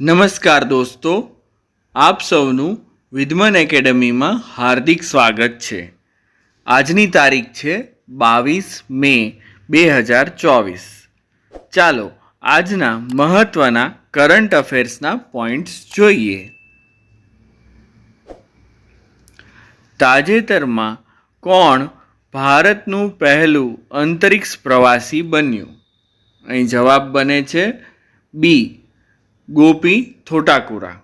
નમસ્કાર દોસ્તો, આપ સૌનું વિધમન એકેડમીમાં હાર્દિક સ્વાગત છે. આજની તારીખ છે 22 મે 2024. ચાલો આજના મહત્ત્વના કરંટ અફેર્સના પોઈન્ટ્સ જોઈએ. તાજેતરમાં કોણ ભારતનું પહેલું અંતરિક્ષ પ્રવાસી બન્યું? અહીં જવાબ બને છે બી. ગોપી થોટાકુરા.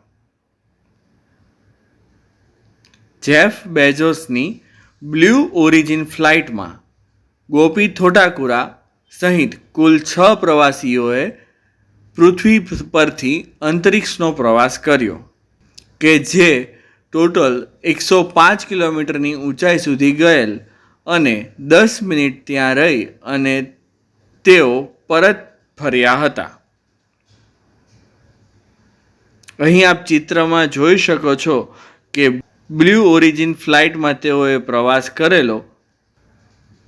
જેફ બેઝોસની બ્લુ ઓરિજિન ફ્લાઇટમાં ગોપી થોટાકુરા સહિત કુલ 6 પ્રવાસીઓએ પૃથ્વી પરથી અંતરિક્ષનો પ્રવાસ કર્યો કે જે ટોટલ 105 કિલોમીટરની ઊંચાઈ સુધી ગયેલ અને 10 મિનિટ ત્યાં રહી અને તેઓ પરત ફર્યા હતા. અહીં આપ ચિત્રમાં જોઈ શકો છો કે બ્લુ ઓરિજિન ફ્લાઇટમાં તેઓએ પ્રવાસ કરેલો.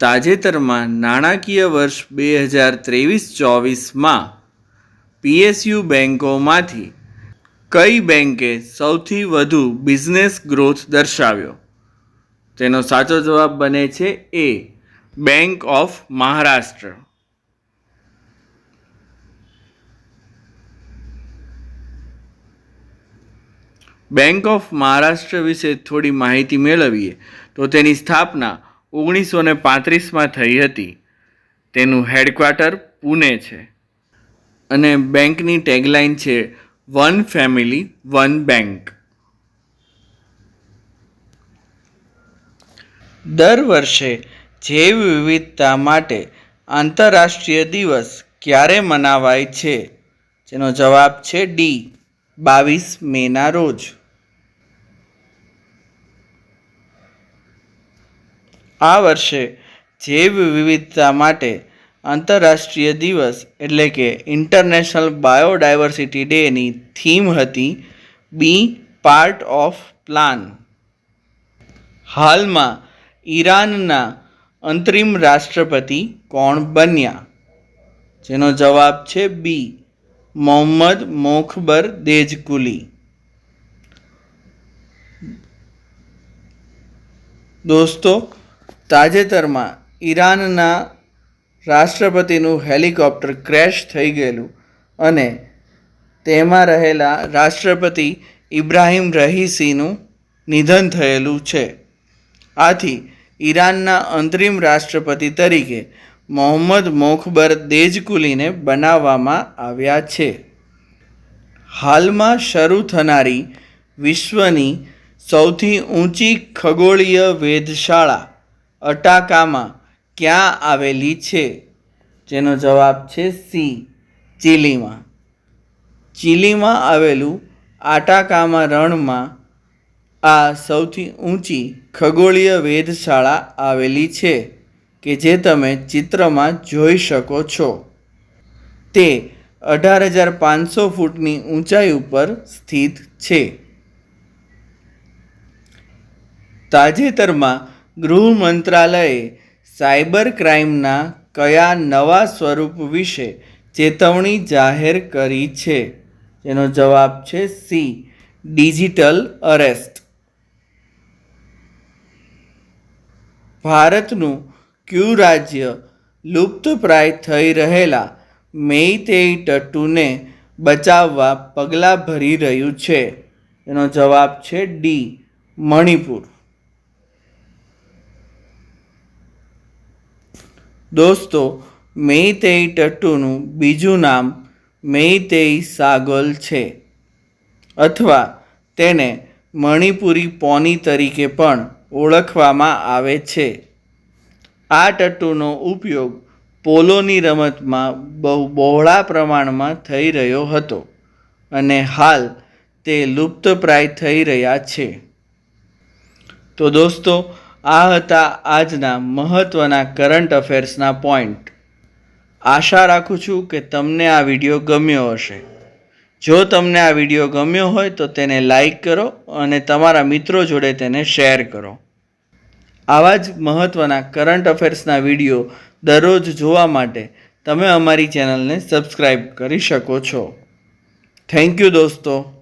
તાજેતરમાં નાણાકીય વર્ષ 2023-24માં PSU બેન્કોમાંથી કઈ બેન્કે સૌથી વધુ બિઝનેસ ગ્રોથ દર્શાવ્યો? તેનો સાચો જવાબ બને છે એ. Bank of Maharashtra. Bank of Maharashtra વિશે થોડી માહિતી મેળવીએ તો તેની સ્થાપના 1935માં થઈ હતી. તેનું હેડક્વાર્ટર પુણે છે અને બેંકની ટેગલાઇન છે વન ફેમિલી વન બેંક. દર વર્ષે જૈવ વિવિધતા માટે આંતરરાષ્ટ્રીય દિવસ ક્યારે મનાવાય છે? જેનો જવાબ છે ડી. 22 મેના રોજ. આ વર્ષે જૈવ વિવિધતા માટે આંતરરાષ્ટ્રીય દિવસ એટલે કે ઇન્ટરનેશનલ બાયોડાયવર્સિટી ડેની થીમ હતી બી પાર્ટ ઓફ પ્લાન. હાલમાં ઈરાનના અંતરિમ રાષ્ટ્રપતિ કોણ બન્યા? જેનો જવાબ છે બી. મોહમ્મદ મોખબર દેજકુલી. દોસ્તો, તાજેતરમાં ઈરાનના રાષ્ટ્રપતિનું હેલિકોપ્ટર ક્રેશ થઈ ગયેલું અને તેમાં રહેલા રાષ્ટ્રપતિ ઇબ્રાહિમ રહીસીનું નિધન થયેલું છે. આથી ઈરાનના અંતરિમ રાષ્ટ્રપતિ તરીકે મોહમ્મદ મોખબર દેજકુલીને બનાવવામાં આવ્યા છે. હાલમાં શરૂ થનારી વિશ્વની સૌથી ઊંચી ખગોળીય વેધશાળા અટાકામા ક્યાં આવેલી છે? જેનો જવાબ છે સી. ચીલીમાં. ચીલીમાં આવેલું આટાકામા રણમાં આ સૌથી ઊંચી ખગોળીય વેધશાળા આવેલી છે કે જે તમે ચિત્રમાં જોઈ શકો છો. તે 18,500 ફૂટની ઊંચાઈ ઉપર સ્થિત છે. તાજેતરમાં ગૃહ મંત્રાલયે સાયબર ક્રાઇમના કયા નવા સ્વરૂપ વિશે ચેતવણી જાહેર કરી છે? જેનો જવાબ છે સી. Digital arrest. ભારતનું કયું રાજ્ય લુપ્તપ્રાય થઈ રહેલા મેઈતેઈ ટટ્ટુને બચાવવા પગલાં ભરી રહ્યું છે? એનો જવાબ છે ડી. મણિપુર. દોસ્તો, મેઈતેઈ ટટ્ટુનું બીજું નામ મેઈતેઈ સાગોલ છે અથવા તેને મણિપુરી પોની તરીકે પણ ઓળખવામાં આવે છે. આ ટટ્ટુનો ઉપયોગ પોલોની રમતમાં બહુ બહોળા પ્રમાણમાં થઈ રહ્યો હતો અને હાલ તે લુપ્તપ્રાય થઈ રહ્યા છે. તો દોસ્તો, આ હતા આજના મહત્ત્વના કરંટ અફેર્સના પોઈન્ટ. આશા રાખું છું કે તમને આ વિડીયો ગમ્યો હશે. જો તમને આ વિડીયો ગમ્યો હોય તો તેને લાઈક કરો અને તમારા મિત્રો જોડે તેને શેર કરો. આવા જ મહત્ત્વના કરંટ અફેર્સના વિડીયો દરરોજ જોવા માટે તમે અમારી ચેનલને સબસ્ક્રાઈબ કરી શકો છો. થેન્ક યુ દોસ્તો.